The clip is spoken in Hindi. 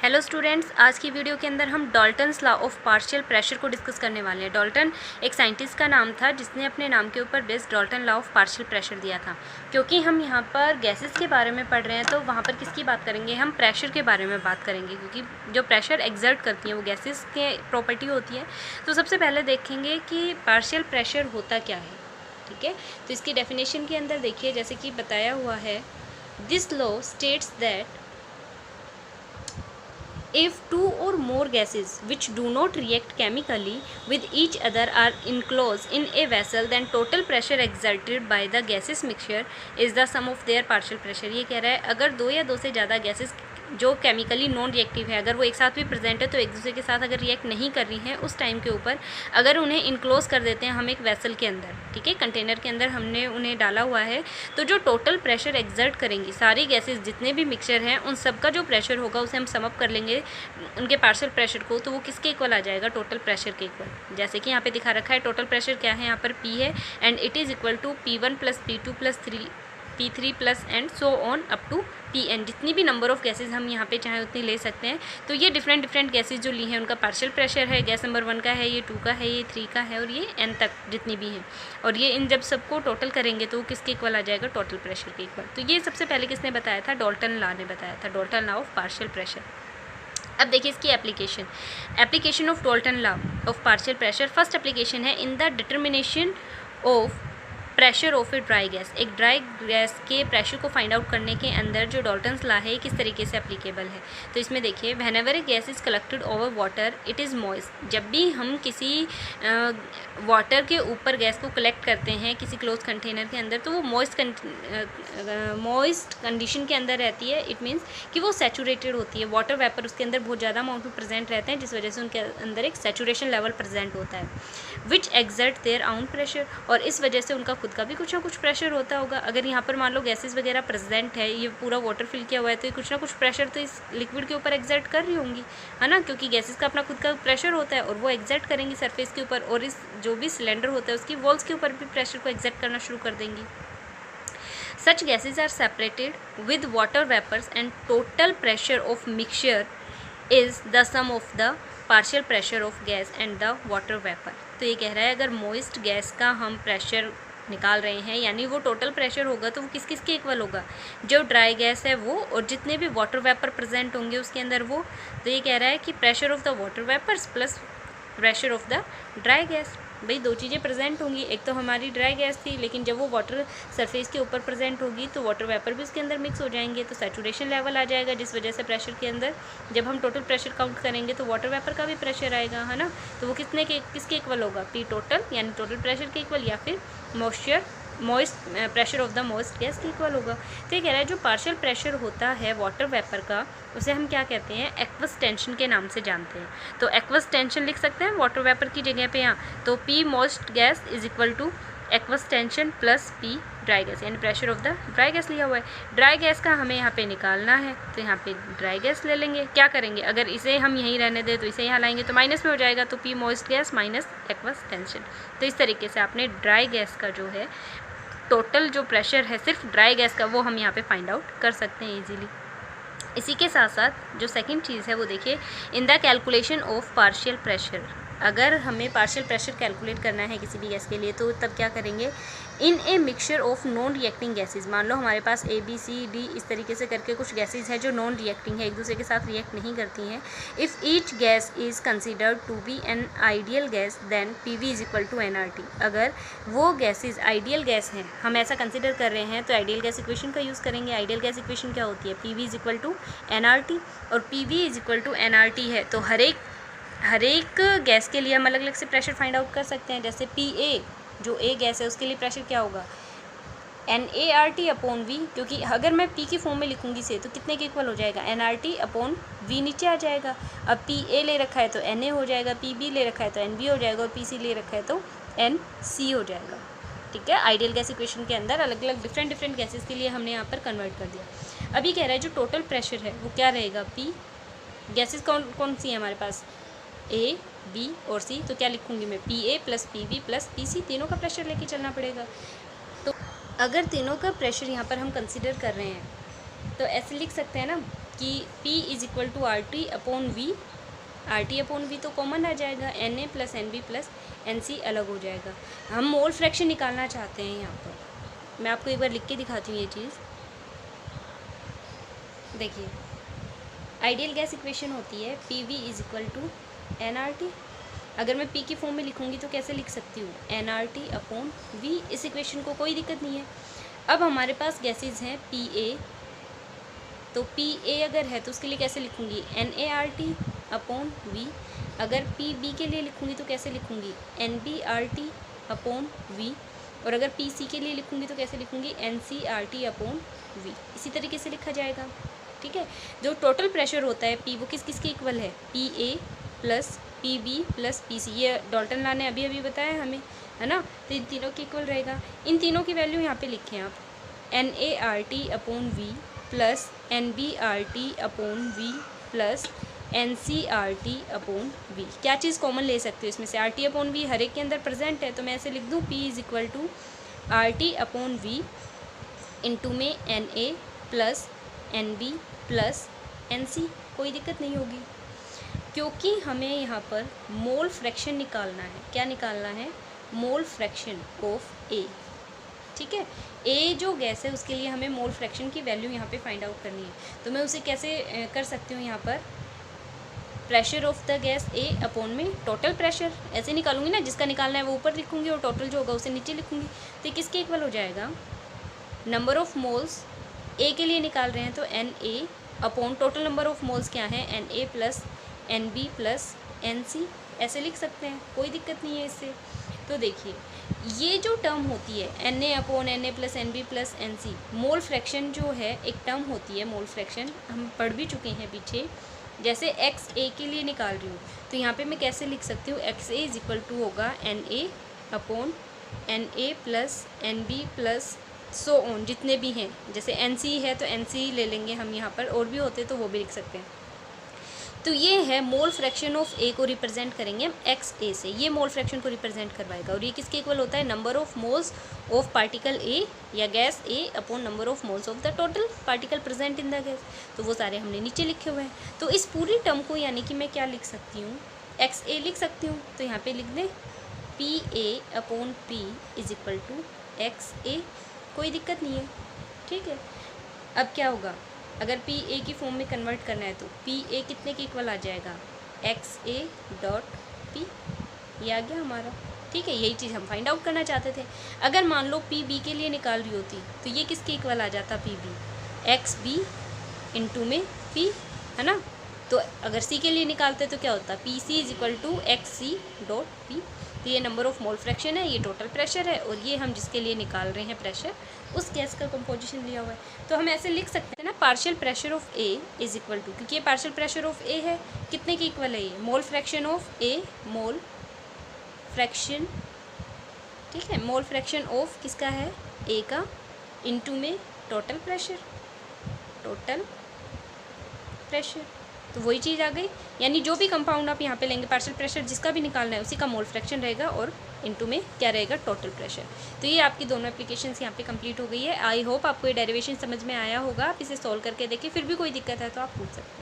हेलो स्टूडेंट्स, आज की वीडियो के अंदर हम Dalton's law of partial pressure को डिस्कस करने वाले हैं। डाल्टन एक साइंटिस्ट का नाम था जिसने अपने नाम के ऊपर based Dalton law of partial pressure दिया था। क्योंकि हम यहाँ पर गैसेस के बारे में पढ़ रहे हैं तो वहाँ पर किसकी बात करेंगे, हम प्रेशर के बारे में बात करेंगे, क्योंकि जो प्रेशर एक्सर्ट करती हैं वो गैसेस के प्रॉपर्टी होती है। तो सबसे पहले देखेंगे कि पार्शियल प्रेशर होता क्या है। ठीक है, तो इसकी डेफिनेशन के अंदर देखिए, जैसे कि बताया हुआ है, this law states that if two or more gases which do not react chemically with each other are enclosed in a vessel, then total pressure exerted by the gaseous mixture is the sum of their partial pressure। ये कह रहा है अगर दो या दो से ज़्यादा गैसेस जो केमिकली नॉन रिएक्टिव है, अगर वो एक साथ भी प्रेजेंट है तो एक दूसरे के साथ अगर रिएक्ट नहीं कर रही हैं उस टाइम के ऊपर, अगर उन्हें इनक्लोज कर देते हैं हम एक वेसल के अंदर, ठीक है, कंटेनर के अंदर हमने उन्हें डाला हुआ है, तो जो टोटल प्रेशर एक्सर्ट करेंगी सारी गैसेस जितने भी मिक्सचर हैं उन सब का जो प्रेशर होगा उसे हम सम अप कर लेंगे उनके पार्शियल प्रेशर को, तो वो किसके इक्वल आ जाएगा, टोटल प्रेशर के इक्वल। जैसे कि यहाँ पे दिखा रखा है टोटल प्रेशर क्या है, यहाँ पर P है and it is equal to P1 plus P2 plus P3 plus and so on up to Pn। जितनी भी नंबर ऑफ़ गैसेज हम यहाँ पे चाहें उतनी ले सकते हैं। तो ये डिफरेंट गैसेज जो ली हैं उनका पार्शियल प्रेशर है, गैस नंबर 1 का है, ये 2 का है, ये 3 का है और ये n तक जितनी भी हैं, और ये इन जब सबको टोटल करेंगे तो वो किसके इक्वल आ जाएगा, टोटल प्रेशर के इक्वल। तो ये सबसे पहले किसने बताया था, डाल्टन लॉ ने बताया था, Dalton law of partial pressure. अब देखिए इसकी application of Dalton law of partial pressure. First application है in the determination of pressure of a dry gas. एक ड्राई गैस के प्रेशर को फाइंड आउट करने के अंदर जो डाल्टन्स लॉ है किस तरीके से एप्लीकेबल है। तो इसमें देखिए, whenever A gas is collected over water it is moist. जब भी हम किसी वाटर के ऊपर गैस को कलेक्ट करते हैं किसी क्लोज कंटेनर के अंदर, तो वो मॉइस्ट कंडीशन के अंदर रहती है। इट मीन्स कि वो सैचुरेटेड होती है, वाटर वेपर उसके अंदर बहुत ज़्यादा अमाउंट में प्रेजेंट रहते हैं, जिस वजह से उनके अंदर एक सैचुरेशन लेवल प्रेजेंट होता है, विच एक्सर्ट देयर आउन प्रेशर। और इस वजह से उनका खुद का भी कुछ ना कुछ प्रेशर होता होगा। अगर यहाँ पर मान लो गैसेस वगैरह प्रेजेंट है, ये पूरा वाटर फिल किया हुआ है, तो ये कुछ ना कुछ प्रेशर तो इस लिक्विड के ऊपर एक्सर्ट कर रही होंगी, है ना, क्योंकि गैसेस का अपना खुद का प्रेशर होता है और वो एक्सर्ट करेंगी सरफेस के ऊपर, और इस जो भी सिलेंडर होता है उसकी वॉल्स के ऊपर भी प्रेशर को एक्सर्ट करना शुरू कर देंगी। Such gases are separated with water vapors and total pressure of mixture is the sum of the partial pressure of gas and the water vapor। तो ये कह रहा है अगर मोइस्ट गैस का हम प्रेशर निकाल रहे हैं, यानी वो टोटल प्रेशर होगा तो वो किस किस के इक्वल होगा, जो ड्राई गैस है वो और जितने भी वाटर वेपर प्रेजेंट होंगे उसके अंदर वो। तो ये कह रहा है कि pressure of the water vapours plus pressure of the dry gas. भाई दो चीज़ें प्रेजेंट होंगी, एक तो हमारी ड्राई गैस थी, लेकिन जब वो वाटर सरफेस के ऊपर प्रेजेंट होगी तो वाटर वेपर भी उसके अंदर मिक्स हो जाएंगे, तो सैचुरेशन लेवल आ जाएगा, जिस वजह से प्रेशर के अंदर जब हम टोटल प्रेशर काउंट करेंगे तो वाटर वेपर का भी प्रेशर आएगा, है ना। तो वो किसके इक्वल होगा, P टोटल यानी टोटल प्रेशर के इक्वल, या फिर moist pressure of the moist gas के इक्वल होगा। तो ये कह रहा है जो पार्शियल प्रेशर होता है वाटर वेपर का उसे हम क्या कहते हैं, एक्वस टेंशन के नाम से जानते हैं। तो एक्वस टेंशन लिख सकते हैं वाटर वेपर की जगह पे यहाँ, तो P moist gas is equal to aqueous tension plus P dry gas, यानी pressure of the dry gas लिया हुआ है। ड्राई गैस का हमें यहाँ पे निकालना है, तो यहाँ पे ड्राई गैस ले लेंगे। क्या करेंगे, अगर इसे हम यहीं रहने दें तो इसे यहाँ लाएंगे तो माइनस में हो जाएगा, तो P moist gas minus aqueous tension. तो इस तरीके से आपने ड्राई गैस का जो है टोटल जो प्रेशर है सिर्फ ड्राई गैस का वो हम यहाँ पे फाइंड आउट कर सकते हैं ईजीली। इसी के साथ साथ जो सेकंड चीज़ है वो देखिए, in the calculation of partial pressure. अगर हमें पार्शियल प्रेशर कैलकुलेट करना है किसी भी गैस के लिए तो तब क्या करेंगे, in a mixture of non reacting gases. मान लो हमारे पास A B C D इस तरीके से करके कुछ गैसेज है जो नॉन रिएक्टिंग है, एक दूसरे के साथ रिएक्ट नहीं करती हैं। If each gas is considered to be an ideal gas then PV is equal to NRT। अगर वो गैसेज आइडियल गैस हैं, हम ऐसा कंसिडर कर रहे हैं, तो आइडियल गैस इक्वेशन का यूज़ करेंगे। आइडियल गैस इक्वेशन क्या होती है, PV is equal to NRT, और PV is equal to NRT है तो हर एक गैस के लिए हम अलग अलग से प्रेशर फाइंड आउट कर सकते हैं। जैसे PA जो A गैस है उसके लिए प्रेशर क्या होगा, NART अपॉन V, क्योंकि अगर मैं P की फॉर्म में लिखूंगी इसे तो कितने के इक्वल हो जाएगा, NRT अपॉन V नीचे आ जाएगा। अब PA ले रखा है तो NA हो जाएगा, PB ले रखा है तो NB हो जाएगा, और PC ले रखा है तो NC हो जाएगा। ठीक है, आइडियल गैस इक्वेशन के अंदर अलग अलग डिफरेंट गैसेस के लिए हमने यहाँ पर कन्वर्ट कर दिया। अभी कह रहा है जो टोटल प्रेशर है वो क्या रहेगा, P गैसेस कौन सी है हमारे पास, A B और C, तो क्या लिखूंगी मैं, PA plus PB plus PC, तीनों का प्रेशर लेके चलना पड़ेगा। तो अगर तीनों का प्रेशर यहाँ पर हम कंसिडर कर रहे हैं तो ऐसे लिख सकते हैं ना, कि P is equal to R T upon V, R T upon V तो कॉमन आ जाएगा, N A plus N B plus N C अलग हो जाएगा। हम मोल फ्रैक्शन निकालना चाहते हैं यहाँ पर। मैं आपको एक बार लिख के दिखाती हूँ ये चीज़। देखिए आइडियल गैस इक्वेशन होती है P V is equal to N R T. अगर मैं पी की फॉर्म में लिखूँगी तो कैसे लिख सकती हूँ, N R T upon V. इस इक्वेशन को कोई दिक्कत नहीं है। अब हमारे पास गैसेज हैं पी ए, तो पी ए अगर है तो उसके लिए कैसे लिखूँगी, N A R T upon V. अगर पी बी के लिए लिखूँगी तो कैसे लिखूँगी, N B R T upon V. और अगर पी सी के लिए लिखूँगी तो कैसे लिखूँगी, N C R T upon V. इसी तरीके से लिखा जाएगा। ठीक है, जो टोटल प्रेशर होता है पी, वो किस किस के इक्वल है, P A plus P B plus P C. ये डॉल्टन लॉ ने अभी अभी बताया हमें, है ना। तो इन तीनों के इक्वल रहेगा। इन तीनों की वैल्यू यहाँ पे लिखें आप, N A R T upon V plus N B R T upon V plus N C R T upon V. क्या चीज़ कॉमन ले सकते हो इसमें से, आर टी अपॉन वी हर एक के अंदर प्रेजेंट है, तो मैं ऐसे लिख दूँ P is equal to R T upon V into में N A plus N B plus N C. कोई दिक्कत नहीं होगी, क्योंकि हमें यहाँ पर मोल फ्रैक्शन निकालना है। क्या निकालना है, मोल फ्रैक्शन ऑफ ए। ठीक है, ए जो गैस है उसके लिए हमें मोल फ्रैक्शन की वैल्यू यहाँ पे फाइंड आउट करनी है। तो मैं उसे कैसे कर सकती हूँ, यहाँ पर pressure of the gas A upon में टोटल प्रेशर ऐसे निकालूंगी ना, जिसका निकालना है वो ऊपर लिखूंगी और टोटल जो होगा उसे नीचे लिखूंगी। तो ये किसके इक्वल हो जाएगा, नंबर ऑफ मोल्स ए के लिए निकाल रहे हैं तो N A upon total number of moles क्या है, N A plus N B plus N C. ऐसे लिख सकते हैं, कोई दिक्कत नहीं है इससे। तो देखिए ये जो टर्म होती है N A upon N A plus N B plus N C, mole fraction जो है एक टर्म होती है, मोल फ्रैक्शन हम पढ़ भी चुके हैं पीछे। जैसे एक्स ए के लिए निकाल रही हूँ तो यहाँ पे मैं कैसे लिख सकती हूँ, X A is equal to होगा N A upon N A plus N B plus so on, जितने भी हैं। जैसे एन सी है तो एन सी ले लेंगे हम यहाँ पर, और भी होते तो वो भी लिख सकते हैं। तो ये है मोल फ्रैक्शन ऑफ ए को रिप्रेजेंट करेंगे हम एक्स ए से, ये मोल फ्रैक्शन को रिप्रेजेंट करवाएगा। और ये किसके इक्वल होता है, number of moles of particle A या gas A upon number of moles of the total particle present in the gas. तो वो सारे हमने नीचे लिखे हुए हैं। तो इस पूरी टर्म को यानी कि मैं क्या लिख सकती हूँ, एक्स ए लिख सकती हूँ। तो यहाँ पे लिख दें P A upon P is equal to X A, कोई दिक्कत नहीं है। ठीक है, अब क्या होगा, अगर पी ए की फॉर्म में कन्वर्ट करना है तो पी ए कितने के इक्वल आ जाएगा, एक्स ए डॉट पी, ये आ गया हमारा। ठीक है, यही चीज़ हम फाइंड आउट करना चाहते थे। अगर मान लो पी बी के लिए निकाल रही होती तो ये किसके इक्वल आ जाता, P B X B into में पी, है ना। तो अगर सी के लिए निकालते तो क्या होता, P C is equal to X C dot P. तो ये नंबर ऑफ मोल फ्रैक्शन है, ये टोटल प्रेशर है, और ये हम जिसके लिए निकाल रहे हैं प्रेशर, उस गैस का कंपोजिशन लिया हुआ है। तो हम ऐसे लिख सकते हैं ना, partial pressure of A is equal to, क्योंकि ये पार्शियल प्रेशर ऑफ ए है, कितने के इक्वल है ये, mole fraction of A, mole fraction, ठीक है, मोल फ्रैक्शन ऑफ किसका है, ए का, इनटू में टोटल प्रेशर, टोटल प्रेशर। तो वही चीज़ आ गई, यानी जो भी कंपाउंड आप यहाँ पे लेंगे, पार्शियल प्रेशर जिसका भी निकालना है उसी का मोल फ्रैक्शन रहेगा, और इनटू में क्या रहेगा, टोटल प्रेशर। तो ये आपकी दोनों एप्लीकेशंस यहाँ पे कंप्लीट हो गई है। आई होप आपको ये डेरिवेशन समझ में आया होगा। आप इसे सॉल्व करके देखिए, फिर भी कोई दिक्कत है तो आप पूछ सकते हैं।